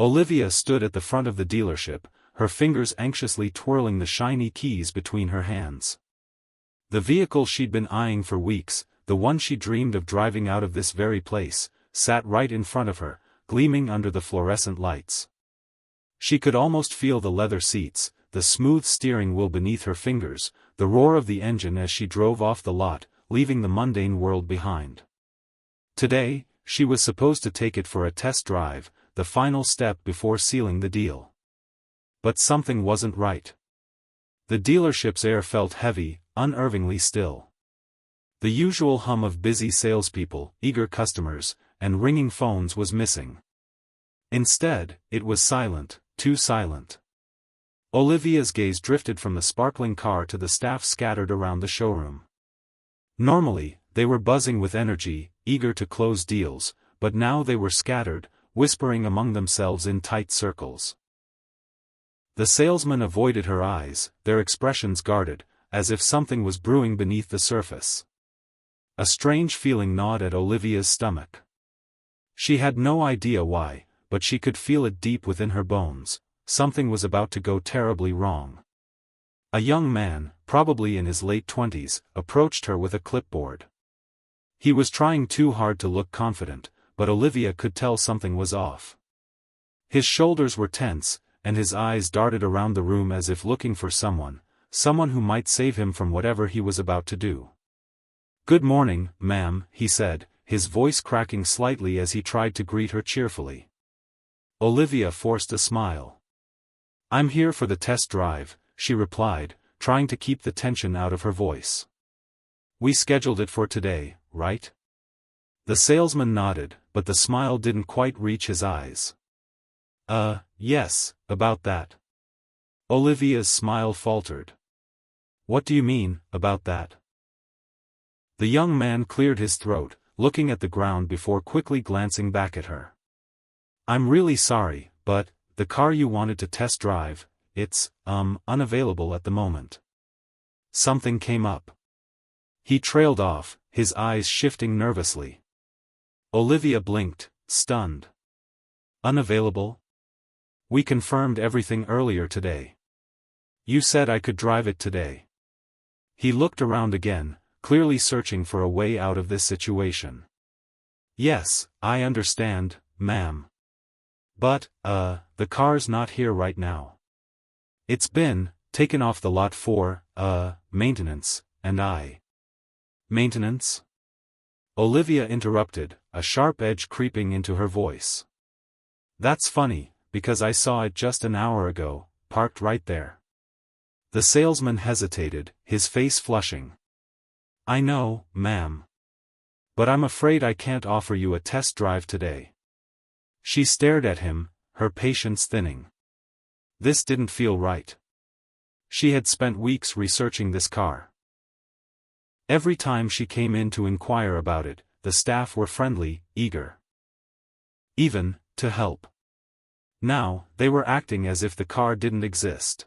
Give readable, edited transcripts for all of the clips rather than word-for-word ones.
Olivia stood at the front of the dealership, her fingers anxiously twirling the shiny keys between her hands. The vehicle she'd been eyeing for weeks, the one she dreamed of driving out of this very place, sat right in front of her, gleaming under the fluorescent lights. She could almost feel the leather seats, the smooth steering wheel beneath her fingers, the roar of the engine as she drove off the lot, leaving the mundane world behind. Today, she was supposed to take it for a test drive, the final step before sealing the deal. But something wasn't right. The dealership's air felt heavy, unnervingly still. The usual hum of busy salespeople, eager customers, and ringing phones was missing. Instead, it was silent, too silent. Olivia's gaze drifted from the sparkling car to the staff scattered around the showroom. Normally, they were buzzing with energy, eager to close deals, but now they were scattered, whispering among themselves in tight circles. The salesmen avoided her eyes, their expressions guarded, as if something was brewing beneath the surface. A strange feeling gnawed at Olivia's stomach. She had no idea why, but she could feel it deep within her bones. Something was about to go terribly wrong. A young man, probably in his late 20s, approached her with a clipboard. He was trying too hard to look confident, but Olivia could tell something was off. His shoulders were tense, and his eyes darted around the room as if looking for someone who might save him from whatever he was about to do. "Good morning, ma'am," he said, his voice cracking slightly as he tried to greet her cheerfully. Olivia forced a smile. "I'm here for the test drive," she replied, trying to keep the tension out of her voice. "We scheduled it for today, right?" The salesman nodded, but the smile didn't quite reach his eyes. Yes, about that." Olivia's smile faltered. "What do you mean, about that?" The young man cleared his throat, looking at the ground before quickly glancing back at her. "I'm really sorry, but the car you wanted to test drive, it's, unavailable at the moment. Something came up." He trailed off, his eyes shifting nervously. Olivia blinked, stunned. "Unavailable? We confirmed everything earlier today. You said I could drive it today." He looked around again, clearly searching for a way out of this situation. "Yes, I understand, ma'am. But, the car's not here right now. It's been taken off the lot for, maintenance, and Maintenance?" Olivia interrupted, a sharp edge creeping into her voice. "That's funny, because I saw it just an hour ago, parked right there." The salesman hesitated, his face flushing. "I know, ma'am. But I'm afraid I can't offer you a test drive today." She stared at him, her patience thinning. This didn't feel right. She had spent weeks researching this car. Every time she came in to inquire about it, the staff were friendly, eager. Even to help. Now, they were acting as if the car didn't exist.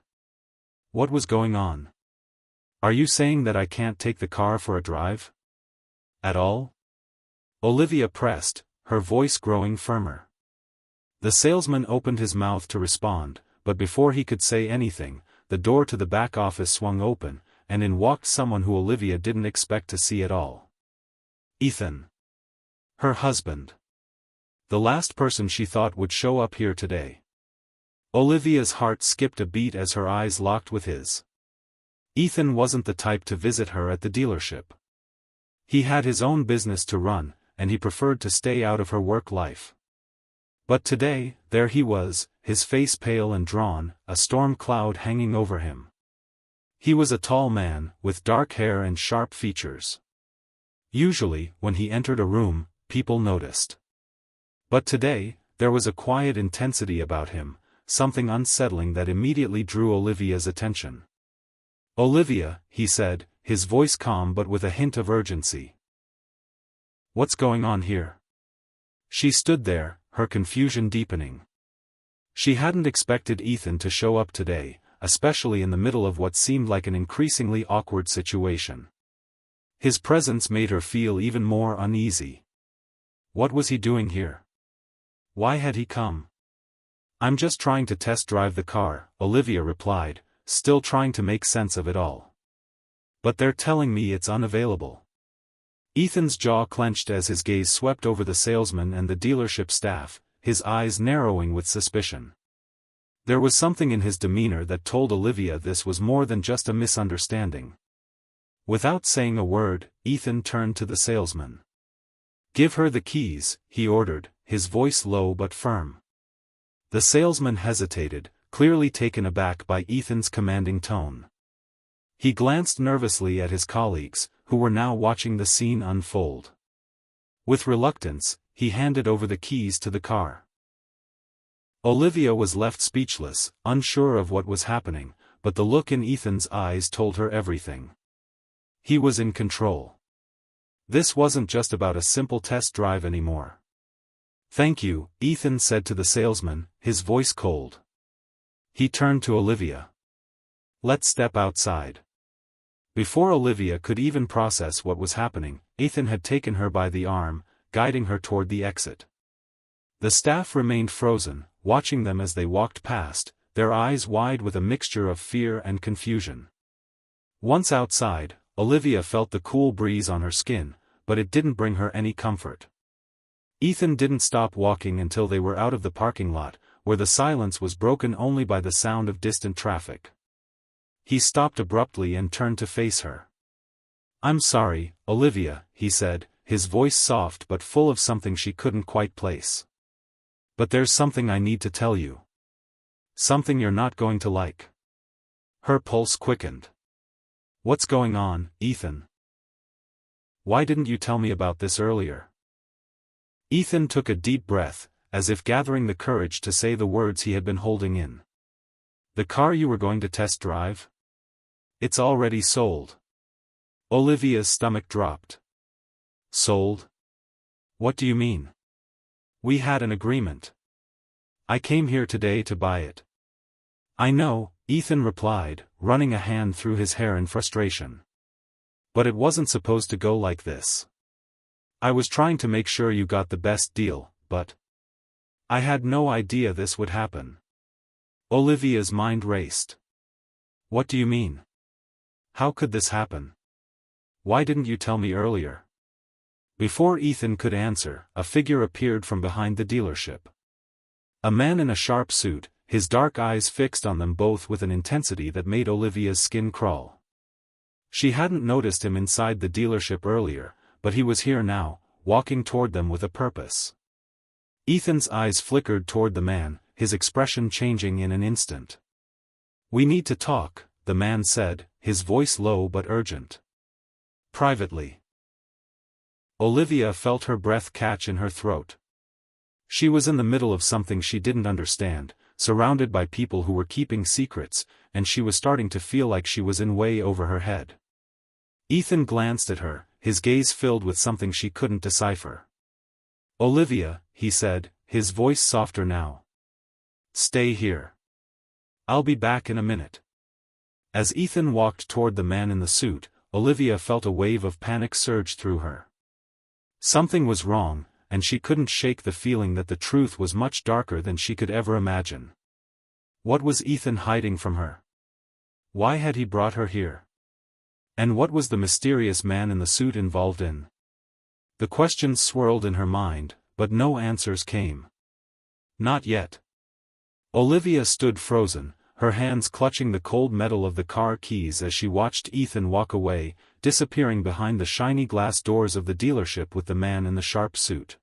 What was going on? "Are you saying that I can't take the car for a drive? At all?" Olivia pressed, her voice growing firmer. The salesman opened his mouth to respond, but before he could say anything, the door to the back office swung open, and in walked someone who Olivia didn't expect to see at all. Ethan. Her husband. The last person she thought would show up here today. Olivia's heart skipped a beat as her eyes locked with his. Ethan wasn't the type to visit her at the dealership. He had his own business to run, and he preferred to stay out of her work life. But today, there he was, his face pale and drawn, a storm cloud hanging over him. He was a tall man, with dark hair and sharp features. Usually, when he entered a room, people noticed. But today, there was a quiet intensity about him, something unsettling that immediately drew Olivia's attention. "Olivia," he said, his voice calm but with a hint of urgency. "What's going on here?" She stood there, her confusion deepening. She hadn't expected Ethan to show up today, especially in the middle of what seemed like an increasingly awkward situation. His presence made her feel even more uneasy. What was he doing here? Why had he come? I'm just trying to test drive the car, Olivia replied, still trying to make sense of it all. But they're telling me it's unavailable. Ethan's jaw clenched as his gaze swept over the salesman and the dealership staff, his eyes narrowing with suspicion. There was something in his demeanor that told Olivia this was more than just a misunderstanding. Without saying a word, Ethan turned to the salesman. "Give her the keys," he ordered, his voice low but firm. The salesman hesitated, clearly taken aback by Ethan's commanding tone. He glanced nervously at his colleagues, who were now watching the scene unfold. With reluctance, he handed over the keys to the car. Olivia was left speechless, unsure of what was happening, but the look in Ethan's eyes told her everything. He was in control. This wasn't just about a simple test drive anymore. "Thank you," Ethan said to the salesman, his voice cold. He turned to Olivia. "Let's step outside." Before Olivia could even process what was happening, Ethan had taken her by the arm, guiding her toward the exit. The staff remained frozen, watching them as they walked past, their eyes wide with a mixture of fear and confusion. Once outside, Olivia felt the cool breeze on her skin, but it didn't bring her any comfort. Ethan didn't stop walking until they were out of the parking lot, where the silence was broken only by the sound of distant traffic. He stopped abruptly and turned to face her. "I'm sorry, Olivia," he said, his voice soft but full of something she couldn't quite place. "But there's something I need to tell you. Something you're not going to like." Her pulse quickened. "What's going on, Ethan? Why didn't you tell me about this earlier?" Ethan took a deep breath, as if gathering the courage to say the words he had been holding in. "The car you were going to test drive? It's already sold." Olivia's stomach dropped. "Sold? What do you mean? We had an agreement. I came here today to buy it." "I know," Ethan replied, running a hand through his hair in frustration. "But it wasn't supposed to go like this. I was trying to make sure you got the best deal, but I had no idea this would happen." Olivia's mind raced. "What do you mean? How could this happen? Why didn't you tell me earlier?" Before Ethan could answer, a figure appeared from behind the dealership. A man in a sharp suit, his dark eyes fixed on them both with an intensity that made Olivia's skin crawl. She hadn't noticed him inside the dealership earlier, but he was here now, walking toward them with a purpose. Ethan's eyes flickered toward the man, his expression changing in an instant. "We need to talk," the man said, his voice low but urgent. "Privately." Olivia felt her breath catch in her throat. She was in the middle of something she didn't understand, surrounded by people who were keeping secrets, and she was starting to feel like she was in way over her head. Ethan glanced at her, his gaze filled with something she couldn't decipher. "Olivia," he said, his voice softer now. "Stay here. I'll be back in a minute." As Ethan walked toward the man in the suit, Olivia felt a wave of panic surge through her. Something was wrong, and she couldn't shake the feeling that the truth was much darker than she could ever imagine. What was Ethan hiding from her? Why had he brought her here? And what was the mysterious man in the suit involved in? The questions swirled in her mind, but no answers came. Not yet. Olivia stood frozen, her hands clutching the cold metal of the car keys as she watched Ethan walk away, disappearing behind the shiny glass doors of the dealership with the man in the sharp suit.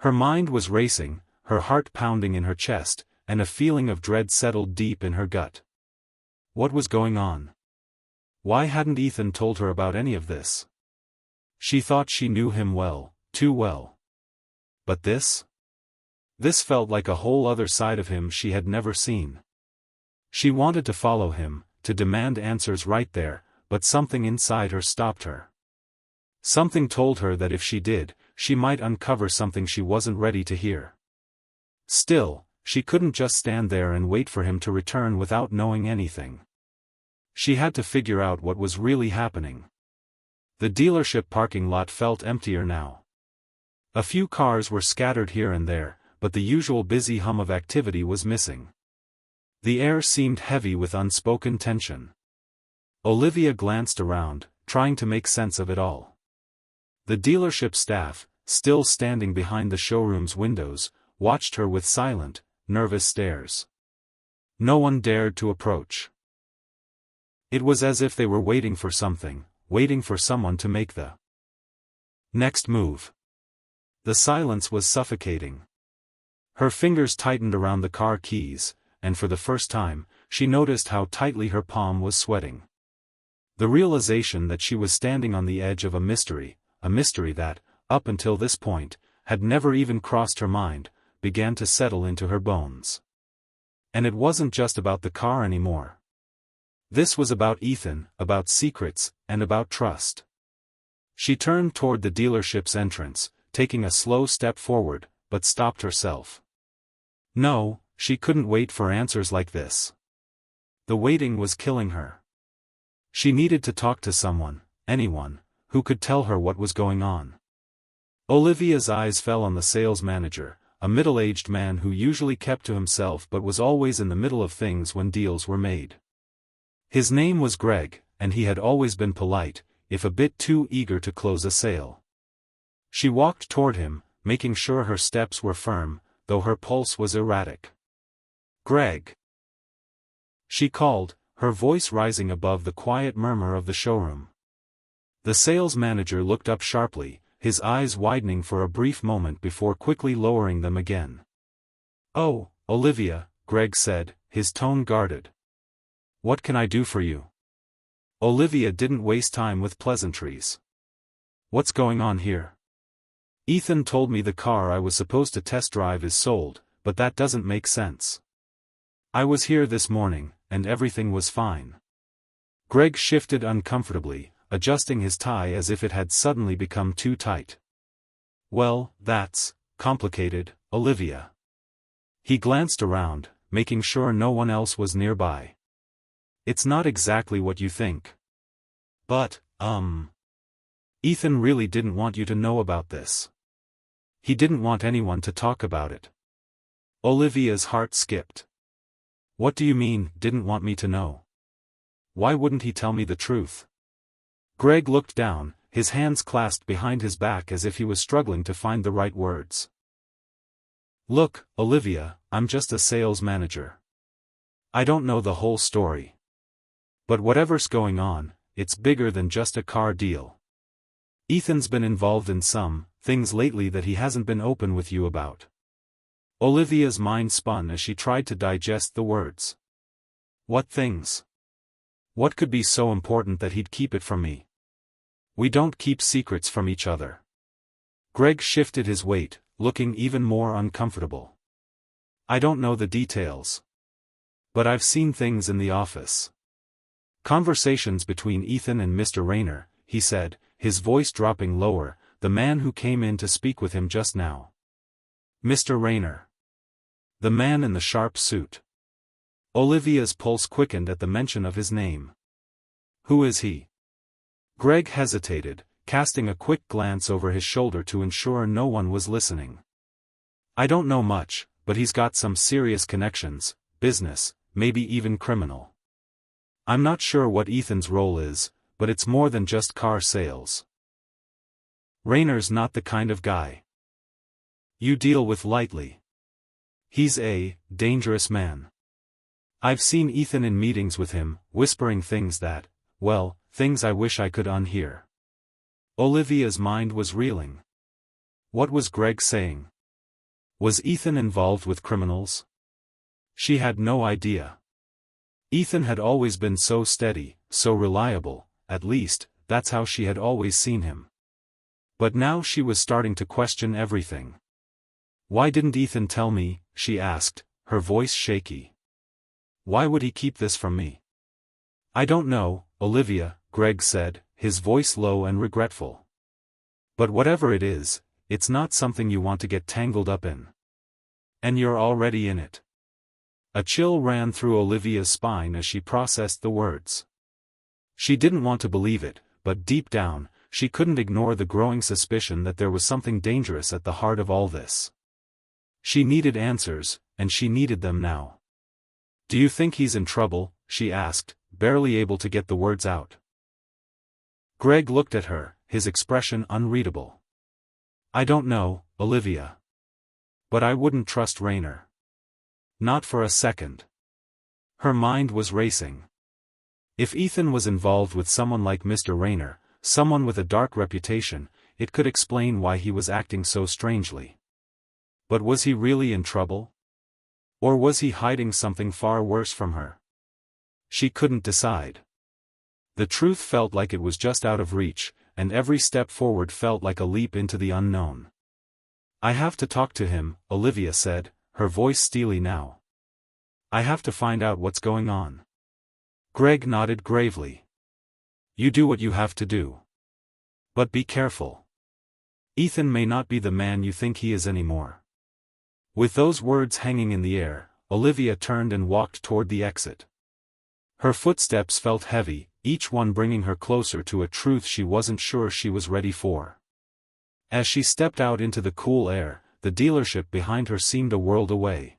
Her mind was racing, her heart pounding in her chest, and a feeling of dread settled deep in her gut. What was going on? Why hadn't Ethan told her about any of this? She thought she knew him well, too well. But this? This felt like a whole other side of him she had never seen. She wanted to follow him, to demand answers right there, but something inside her stopped her. Something told her that if she did, she might uncover something she wasn't ready to hear. Still, she couldn't just stand there and wait for him to return without knowing anything. She had to figure out what was really happening. The dealership parking lot felt emptier now. A few cars were scattered here and there, but the usual busy hum of activity was missing. The air seemed heavy with unspoken tension. Olivia glanced around, trying to make sense of it all. The dealership staff, still standing behind the showroom's windows, watched her with silent, nervous stares. No one dared to approach. It was as if they were waiting for something, waiting for someone to make the next move. The silence was suffocating. Her fingers tightened around the car keys, and for the first time, she noticed how tightly her palm was sweating. The realization that she was standing on the edge of a mystery that, up until this point, had never even crossed her mind, began to settle into her bones. And it wasn't just about the car anymore. This was about Ethan, about secrets, and about trust. She turned toward the dealership's entrance, taking a slow step forward, but stopped herself. No, she couldn't wait for answers like this. The waiting was killing her. She needed to talk to someone, anyone, who could tell her what was going on. Olivia's eyes fell on the sales manager, a middle-aged man who usually kept to himself but was always in the middle of things when deals were made. His name was Greg, and he had always been polite, if a bit too eager to close a sale. She walked toward him, making sure her steps were firm, though her pulse was erratic. "Greg," she called, her voice rising above the quiet murmur of the showroom. The sales manager looked up sharply, his eyes widening for a brief moment before quickly lowering them again. "Oh, Olivia," Greg said, his tone guarded. "What can I do for you?" Olivia didn't waste time with pleasantries. "What's going on here?" "Ethan told me the car I was supposed to test drive is sold, but that doesn't make sense. I was here this morning, and everything was fine." Greg shifted uncomfortably, adjusting his tie as if it had suddenly become too tight. "Well, that's complicated, Olivia." He glanced around, making sure no one else was nearby. "It's not exactly what you think. But, Ethan really didn't want you to know about this. He didn't want anyone to talk about it." Olivia's heart skipped. "What do you mean, didn't want me to know? Why wouldn't he tell me the truth?" Greg looked down, his hands clasped behind his back as if he was struggling to find the right words. "Look, Olivia, I'm just a sales manager. I don't know the whole story. But whatever's going on, it's bigger than just a car deal. Ethan's been involved in some things lately that he hasn't been open with you about." Olivia's mind spun as she tried to digest the words. "What things? What could be so important that he'd keep it from me? We don't keep secrets from each other." Greg shifted his weight, looking even more uncomfortable. "I don't know the details. But I've seen things in the office. Conversations between Ethan and Mr. Rayner," he said, his voice dropping lower, "the man who came in to speak with him just now." "Mr. Rayner. The man in the sharp suit." Olivia's pulse quickened at the mention of his name. "Who is he?" Greg hesitated, casting a quick glance over his shoulder to ensure no one was listening. "I don't know much, but he's got some serious connections, business, maybe even criminal. I'm not sure what Ethan's role is, but it's more than just car sales. Rayner's not the kind of guy you deal with lightly. He's a dangerous man. I've seen Ethan in meetings with him, whispering things that, well, things I wish I could unhear." Olivia's mind was reeling. What was Greg saying? Was Ethan involved with criminals? She had no idea. Ethan had always been so steady, so reliable, at least, that's how she had always seen him. But now she was starting to question everything. "Why didn't Ethan tell me?" she asked, her voice shaky. "Why would he keep this from me?" "I don't know, Olivia," Greg said, his voice low and regretful. "But whatever it is, it's not something you want to get tangled up in. And you're already in it." A chill ran through Olivia's spine as she processed the words. She didn't want to believe it, but deep down, she couldn't ignore the growing suspicion that there was something dangerous at the heart of all this. She needed answers, and she needed them now. "Do you think he's in trouble?" she asked, barely able to get the words out. Greg looked at her, his expression unreadable. "I don't know, Olivia. But I wouldn't trust Rayner. Not for a second." Her mind was racing. If Ethan was involved with someone like Mr. Rayner, someone with a dark reputation, it could explain why he was acting so strangely. But was he really in trouble? Or was he hiding something far worse from her? She couldn't decide. The truth felt like it was just out of reach, and every step forward felt like a leap into the unknown. "I have to talk to him," Olivia said, her voice steely now. "I have to find out what's going on." Greg nodded gravely. "You do what you have to do. But be careful. Ethan may not be the man you think he is anymore." With those words hanging in the air, Olivia turned and walked toward the exit. Her footsteps felt heavy, each one bringing her closer to a truth she wasn't sure she was ready for. As she stepped out into the cool air, the dealership behind her seemed a world away.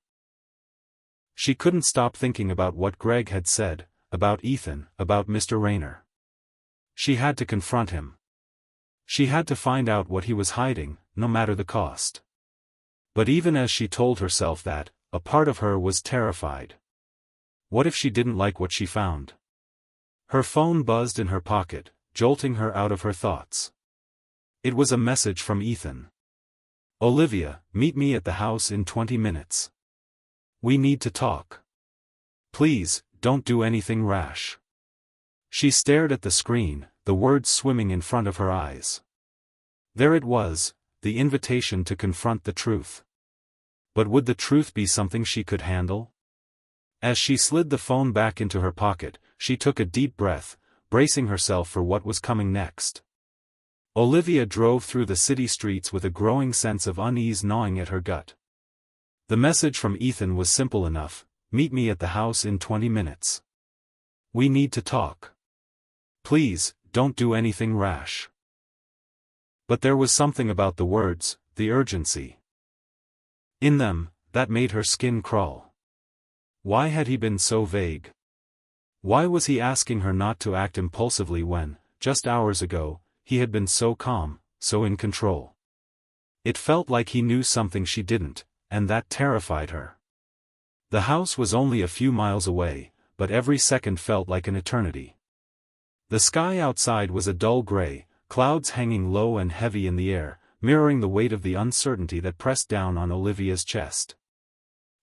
She couldn't stop thinking about what Greg had said, about Ethan, about Mr. Rayner. She had to confront him. She had to find out what he was hiding, no matter the cost. But even as she told herself that, a part of her was terrified. What if she didn't like what she found? Her phone buzzed in her pocket, jolting her out of her thoughts. It was a message from Ethan. "Olivia, meet me at the house in 20 minutes. We need to talk. Please, don't do anything rash." She stared at the screen, the words swimming in front of her eyes. There it was, the invitation to confront the truth. But would the truth be something she could handle? As she slid the phone back into her pocket, she took a deep breath, bracing herself for what was coming next. Olivia drove through the city streets with a growing sense of unease gnawing at her gut. The message from Ethan was simple enough: "Meet me at the house in 20 minutes. We need to talk. Please, don't do anything rash." But there was something about the words, the urgency in them, that made her skin crawl. Why had he been so vague? Why was he asking her not to act impulsively when, just hours ago, he had been so calm, so in control? It felt like he knew something she didn't, and that terrified her. The house was only a few miles away, but every second felt like an eternity. The sky outside was a dull gray, clouds hanging low and heavy in the air, mirroring the weight of the uncertainty that pressed down on Olivia's chest.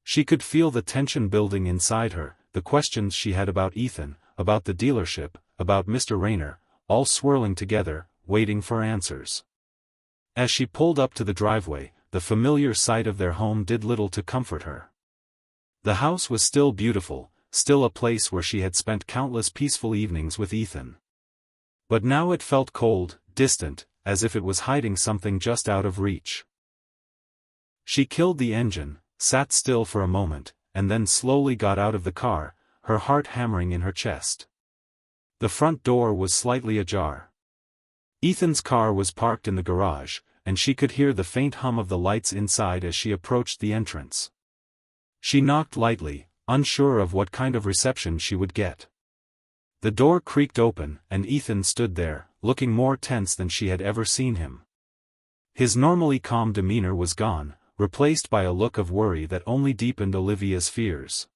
She could feel the tension building inside her, the questions she had about Ethan, about the dealership, about Mr. Rayner, all swirling together, waiting for answers. As she pulled up to the driveway, the familiar sight of their home did little to comfort her. The house was still beautiful, still a place where she had spent countless peaceful evenings with Ethan. But now it felt cold, distant, as if it was hiding something just out of reach. She killed the engine, sat still for a moment, and then slowly got out of the car, her heart hammering in her chest. The front door was slightly ajar. Ethan's car was parked in the garage, and she could hear the faint hum of the lights inside as she approached the entrance. She knocked lightly, unsure of what kind of reception she would get. The door creaked open, and Ethan stood there, looking more tense than she had ever seen him. His normally calm demeanor was gone, replaced by a look of worry that only deepened Olivia's fears.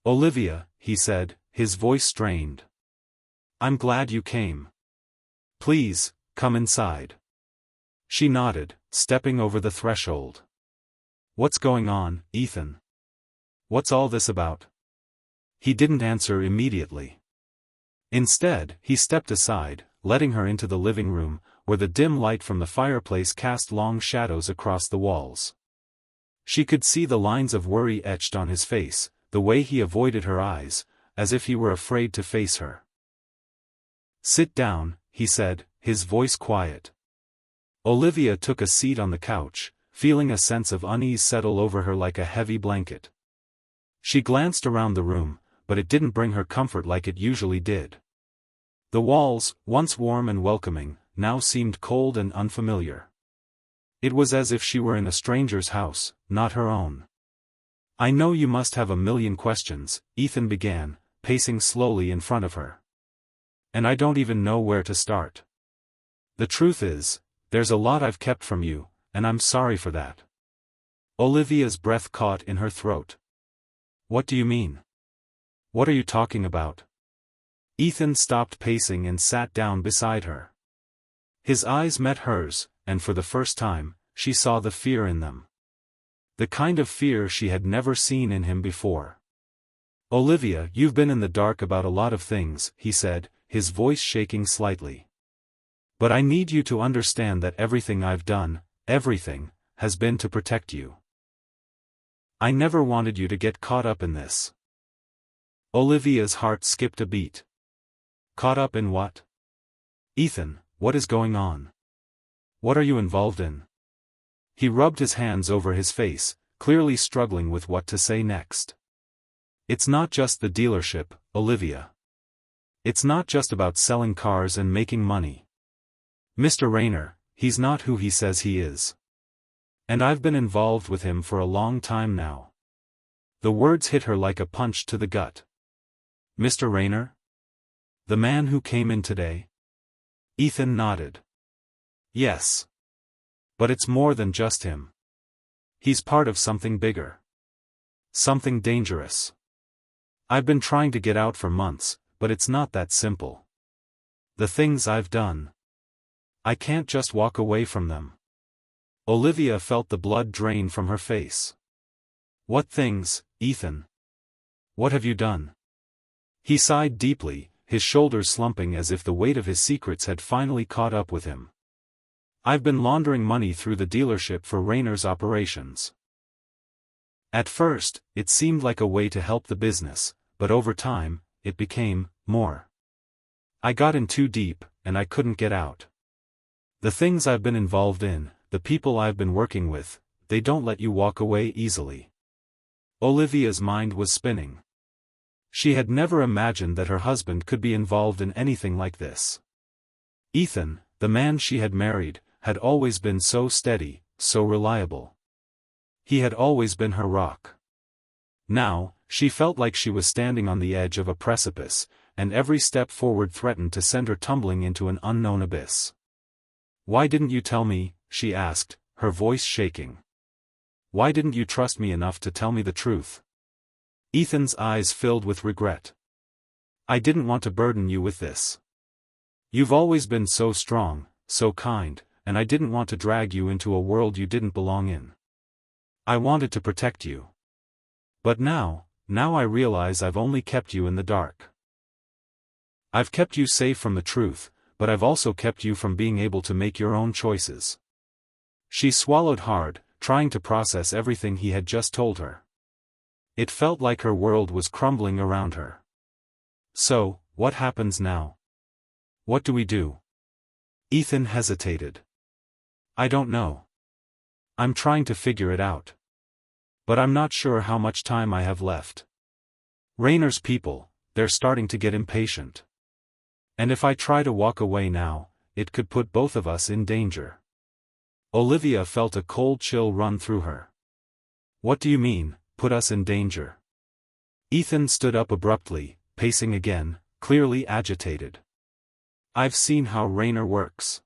"Olivia," he said, his voice strained. "I'm glad you came. Please, come inside." She nodded, stepping over the threshold. "What's going on, Ethan? What's all this about?" He didn't answer immediately. Instead, he stepped aside, letting her into the living room, where the dim light from the fireplace cast long shadows across the walls. She could see the lines of worry etched on his face, the way he avoided her eyes, as if he were afraid to face her. "Sit down," he said, his voice quiet. Olivia took a seat on the couch, feeling a sense of unease settle over her like a heavy blanket. She glanced around the room, but it didn't bring her comfort like it usually did. The walls, once warm and welcoming, now seemed cold and unfamiliar. It was as if she were in a stranger's house, not her own. "I know you must have a million questions," Ethan began, pacing slowly in front of her. "And I don't even know where to start. The truth is, there's a lot I've kept from you, and I'm sorry for that." Olivia's breath caught in her throat. "What do you mean? What are you talking about?" Ethan stopped pacing and sat down beside her. His eyes met hers, and for the first time, she saw the fear in them. The kind of fear she had never seen in him before. "Olivia, you've been in the dark about a lot of things," he said, his voice shaking slightly. "But I need you to understand that everything I've done, everything, has been to protect you. I never wanted you to get caught up in this." Olivia's heart skipped a beat. "Caught up in what? Ethan, what is going on? What are you involved in?" He rubbed his hands over his face, clearly struggling with what to say next. "It's not just the dealership, Olivia. It's not just about selling cars and making money. Mr. Rayner, he's not who he says he is. And I've been involved with him for a long time now." The words hit her like a punch to the gut. "Mr. Rayner? The man who came in today?" Ethan nodded. "Yes. But it's more than just him. He's part of something bigger. Something dangerous. I've been trying to get out for months, but it's not that simple. The things I've done. I can't just walk away from them." Olivia felt the blood drain from her face. "What things, Ethan? What have you done?" He sighed deeply, his shoulders slumping as if the weight of his secrets had finally caught up with him. "I've been laundering money through the dealership for Rayner's operations. At first, it seemed like a way to help the business, but over time, it became more. I got in too deep, and I couldn't get out. The things I've been involved in, the people I've been working with, they don't let you walk away easily." Olivia's mind was spinning. She had never imagined that her husband could be involved in anything like this. Ethan, the man she had married, had always been so steady, so reliable. He had always been her rock. Now, she felt like she was standing on the edge of a precipice, and every step forward threatened to send her tumbling into an unknown abyss. "Why didn't you tell me?" she asked, her voice shaking. "Why didn't you trust me enough to tell me the truth?" Ethan's eyes filled with regret. "I didn't want to burden you with this. You've always been so strong, so kind, and I didn't want to drag you into a world you didn't belong in. I wanted to protect you. But now I realize I've only kept you in the dark. I've kept you safe from the truth, but I've also kept you from being able to make your own choices." She swallowed hard, trying to process everything he had just told her. It felt like her world was crumbling around her. "So, what happens now? What do we do?" Ethan hesitated. "I don't know. I'm trying to figure it out. But I'm not sure how much time I have left. Rayner's people, they're starting to get impatient. And if I try to walk away now, it could put both of us in danger." Olivia felt a cold chill run through her. "What do you mean, put us in danger?" Ethan stood up abruptly, pacing again, clearly agitated. "I've seen how Rayner works.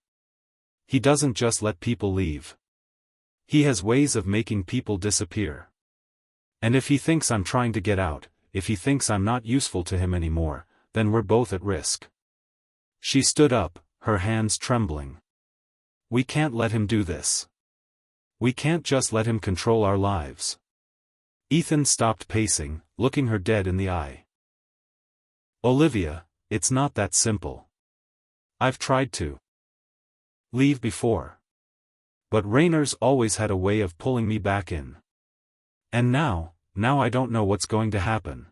He doesn't just let people leave. He has ways of making people disappear. And if he thinks I'm trying to get out, if he thinks I'm not useful to him anymore, then we're both at risk." She stood up, her hands trembling. "We can't let him do this. We can't just let him control our lives." Ethan stopped pacing, looking her dead in the eye. "Olivia, it's not that simple. I've tried to leave before. But Rayner's always had a way of pulling me back in. And now I don't know what's going to happen."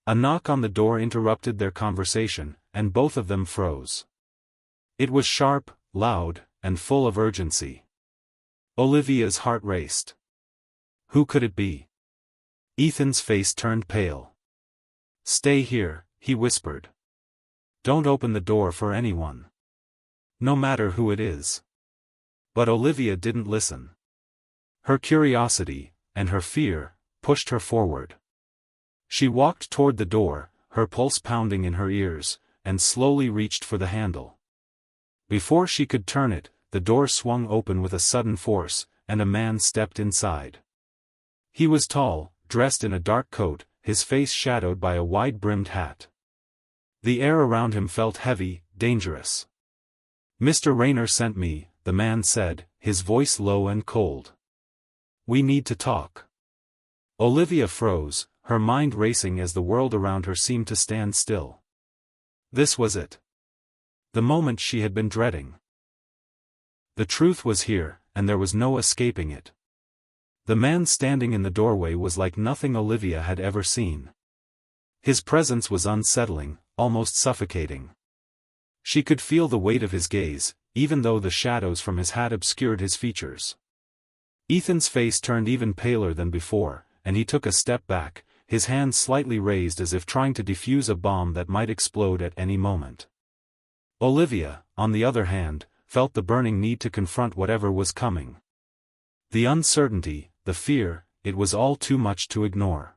A knock on the door interrupted their conversation, and both of them froze. It was sharp, loud, and full of urgency. Olivia's heart raced. Who could it be? Ethan's face turned pale. "Stay here," he whispered. "Don't open the door for anyone. No matter who it is." But Olivia didn't listen. Her curiosity, and her fear, pushed her forward. She walked toward the door, her pulse pounding in her ears, and slowly reached for the handle. Before she could turn it, the door swung open with a sudden force, and a man stepped inside. He was tall, dressed in a dark coat, his face shadowed by a wide-brimmed hat. The air around him felt heavy, dangerous. "Mr. Rayner sent me," the man said, his voice low and cold. "We need to talk." Olivia froze, her mind racing as the world around her seemed to stand still. This was it. The moment she had been dreading. The truth was here, and there was no escaping it. The man standing in the doorway was like nothing Olivia had ever seen. His presence was unsettling, almost suffocating. She could feel the weight of his gaze, even though the shadows from his hat obscured his features. Ethan's face turned even paler than before, and he took a step back, his hands slightly raised as if trying to defuse a bomb that might explode at any moment. Olivia, on the other hand, felt the burning need to confront whatever was coming. The uncertainty, the fear, it was all too much to ignore.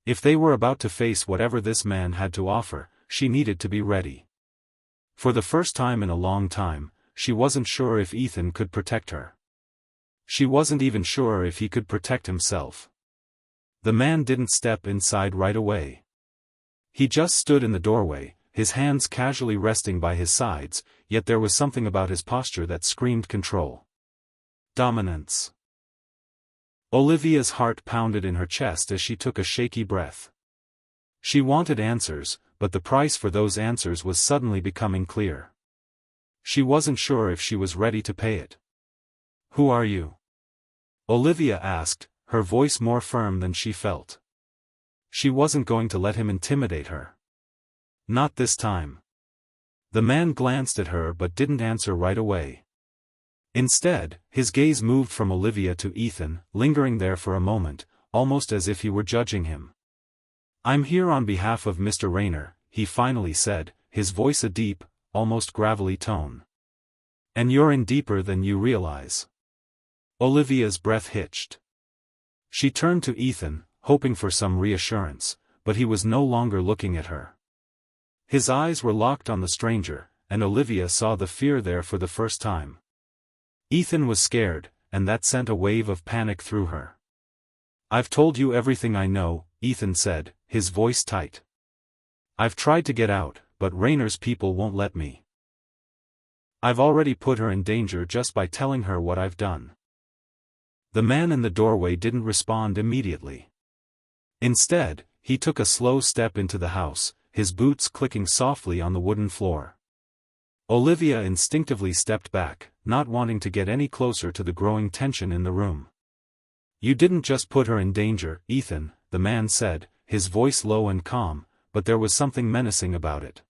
If they were about to face whatever this man had to offer, she needed to be ready. For the first time in a long time, she wasn't sure if Ethan could protect her. She wasn't even sure if he could protect himself. The man didn't step inside right away. He just stood in the doorway, his hands casually resting by his sides, yet there was something about his posture that screamed control. Dominance. Olivia's heart pounded in her chest as she took a shaky breath. She wanted answers, but the price for those answers was suddenly becoming clear. She wasn't sure if she was ready to pay it. "Who are you?" Olivia asked, her voice more firm than she felt. She wasn't going to let him intimidate her. Not this time. The man glanced at her but didn't answer right away. Instead, his gaze moved from Olivia to Ethan, lingering there for a moment, almost as if he were judging him. "I'm here on behalf of Mr. Rayner," he finally said, his voice a deep, almost gravelly tone. "And you're in deeper than you realize." Olivia's breath hitched. She turned to Ethan, hoping for some reassurance, but he was no longer looking at her. His eyes were locked on the stranger, and Olivia saw the fear there for the first time. Ethan was scared, and that sent a wave of panic through her. "I've told you everything I know," Ethan said, his voice tight. "I've tried to get out, but Rayner's people won't let me. I've already put her in danger just by telling her what I've done." The man in the doorway didn't respond immediately. Instead, he took a slow step into the house, his boots clicking softly on the wooden floor. Olivia instinctively stepped back, not wanting to get any closer to the growing tension in the room. "You didn't just put her in danger, Ethan," the man said, his voice low and calm, but there was something menacing about it.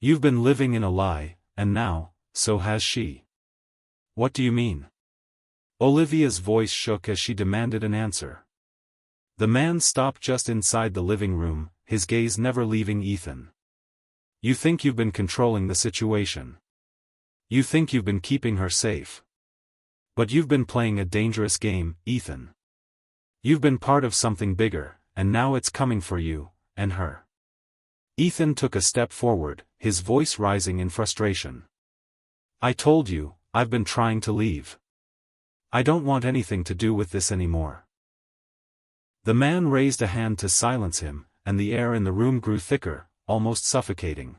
"You've been living in a lie, and now, so has she." "What do you mean?" Olivia's voice shook as she demanded an answer. The man stopped just inside the living room, his gaze never leaving Ethan. "You think you've been controlling the situation. You think you've been keeping her safe. But you've been playing a dangerous game, Ethan. You've been part of something bigger, and now it's coming for you, and her." Ethan took a step forward, his voice rising in frustration. "I told you, I've been trying to leave. I don't want anything to do with this anymore." The man raised a hand to silence him, and the air in the room grew thicker, almost suffocating.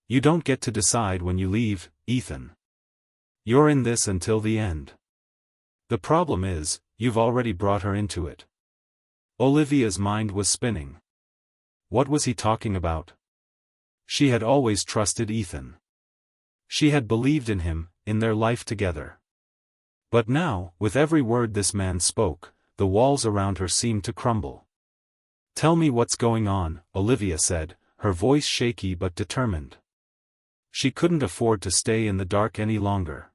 "You don't get to decide when you leave, Ethan. You're in this until the end. The problem is, you've already brought her into it." Olivia's mind was spinning. What was he talking about? She had always trusted Ethan. She had believed in him, in their life together. But now, with every word this man spoke, the walls around her seemed to crumble. "Tell me what's going on," Olivia said, her voice shaky but determined. She couldn't afford to stay in the dark any longer.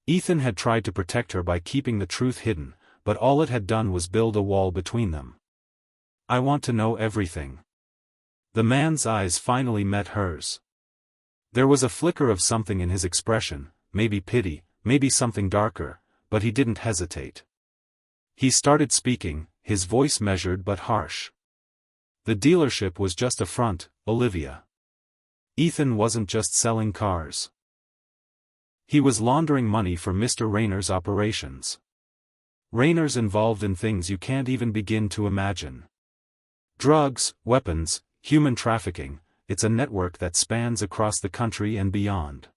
Ethan had tried to protect her by keeping the truth hidden, but all it had done was build a wall between them. "I want to know everything." The man's eyes finally met hers. There was a flicker of something in his expression, maybe pity, maybe something darker, but he didn't hesitate. He started speaking, his voice measured but harsh. The dealership was just a front, Olivia. Ethan wasn't just selling cars. He was laundering money for Mr. Rayner's operations. Rayner's involved in things you can't even begin to imagine. Drugs, weapons, human trafficking, it's a network that spans across the country and beyond.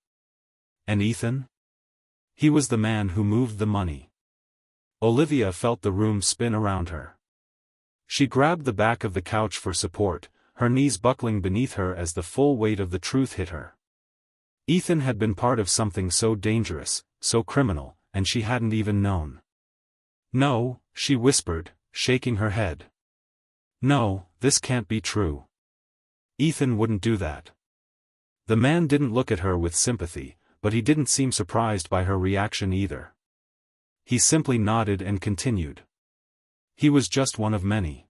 And Ethan? He was the man who moved the money. Olivia felt the room spin around her. She grabbed the back of the couch for support, her knees buckling beneath her as the full weight of the truth hit her. Ethan had been part of something so dangerous, so criminal, and she hadn't even known. No, she whispered, shaking her head. No, this can't be true. Ethan wouldn't do that. The man didn't look at her with sympathy, but he didn't seem surprised by her reaction either. He simply nodded and continued. He was just one of many.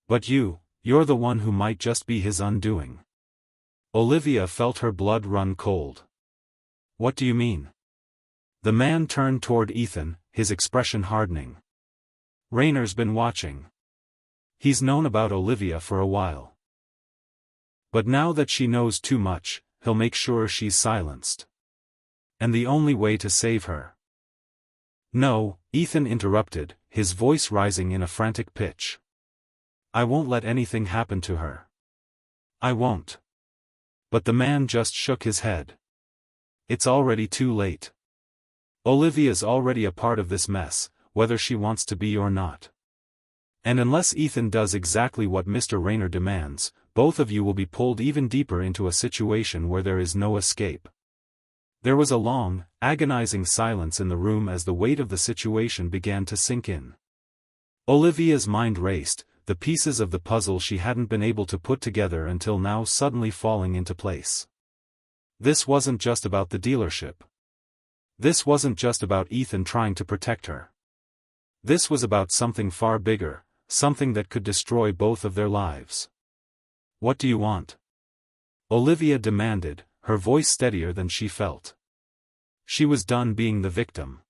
But you're the one who might just be his undoing. Olivia felt her blood run cold. What do you mean? The man turned toward Ethan, his expression hardening. Rayner's been watching. He's known about Olivia for a while. But now that she knows too much, he'll make sure she's silenced. And the only way to save her. No, Ethan interrupted, his voice rising in a frantic pitch. I won't let anything happen to her. I won't. But the man just shook his head. It's already too late. Olivia's already a part of this mess, whether she wants to be or not. And unless Ethan does exactly what Mr. Rayner demands, both of you will be pulled even deeper into a situation where there is no escape. There was a long, agonizing silence in the room as the weight of the situation began to sink in. Olivia's mind raced, the pieces of the puzzle she hadn't been able to put together until now suddenly falling into place. This wasn't just about the dealership. This wasn't just about Ethan trying to protect her. This was about something far bigger, something that could destroy both of their lives. What do you want? Olivia demanded, her voice steadier than she felt. She was done being the victim.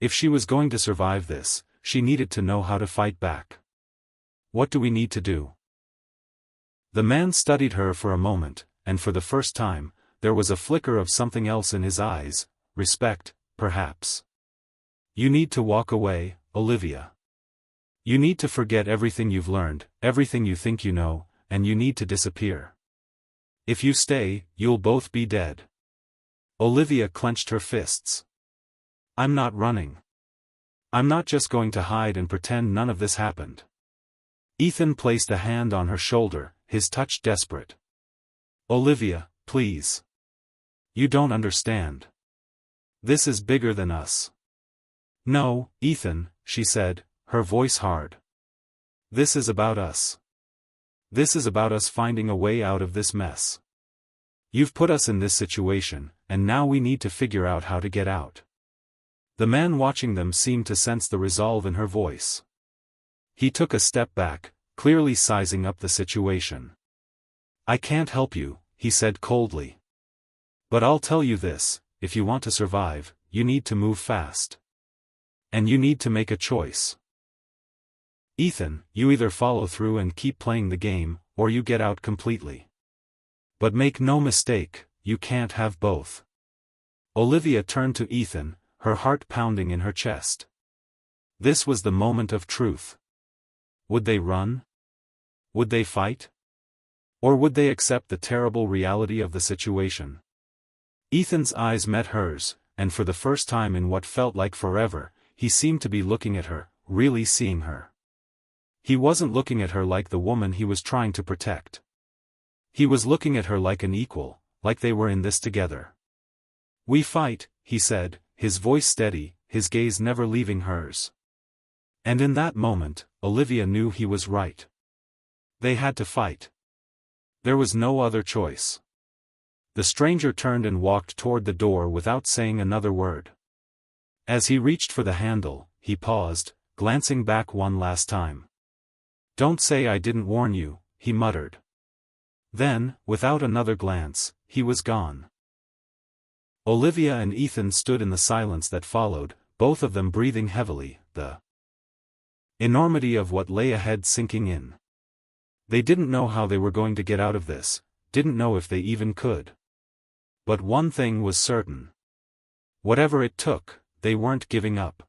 If she was going to survive this, she needed to know how to fight back. What do we need to do? The man studied her for a moment, and for the first time, there was a flicker of something else in his eyes, respect, perhaps. You need to walk away, Olivia. You need to forget everything you've learned, everything you think you know, and you need to disappear. If you stay, you'll both be dead. Olivia clenched her fists. I'm not running. I'm not just going to hide and pretend none of this happened. Ethan placed a hand on her shoulder, his touch desperate. Olivia, please. You don't understand. This is bigger than us. No, Ethan, she said, her voice hard. This is about us. This is about us finding a way out of this mess. You've put us in this situation, and now we need to figure out how to get out. The man watching them seemed to sense the resolve in her voice. He took a step back, clearly sizing up the situation. I can't help you, he said coldly. But I'll tell you this, if you want to survive, you need to move fast. And you need to make a choice. Ethan, you either follow through and keep playing the game, or you get out completely. But make no mistake, you can't have both. Olivia turned to Ethan, her heart pounding in her chest. This was the moment of truth. Would they run? Would they fight? Or would they accept the terrible reality of the situation? Ethan's eyes met hers, and for the first time in what felt like forever, he seemed to be looking at her, really seeing her. He wasn't looking at her like the woman he was trying to protect. He was looking at her like an equal, like they were in this together. We fight, he said, his voice steady, his gaze never leaving hers. And in that moment, Olivia knew he was right. They had to fight. There was no other choice. The stranger turned and walked toward the door without saying another word. As he reached for the handle, he paused, glancing back one last time. Don't say I didn't warn you, he muttered. Then, without another glance, he was gone. Olivia and Ethan stood in the silence that followed, both of them breathing heavily, the enormity of what lay ahead sinking in. They didn't know how they were going to get out of this, didn't know if they even could. But one thing was certain. Whatever it took, they weren't giving up.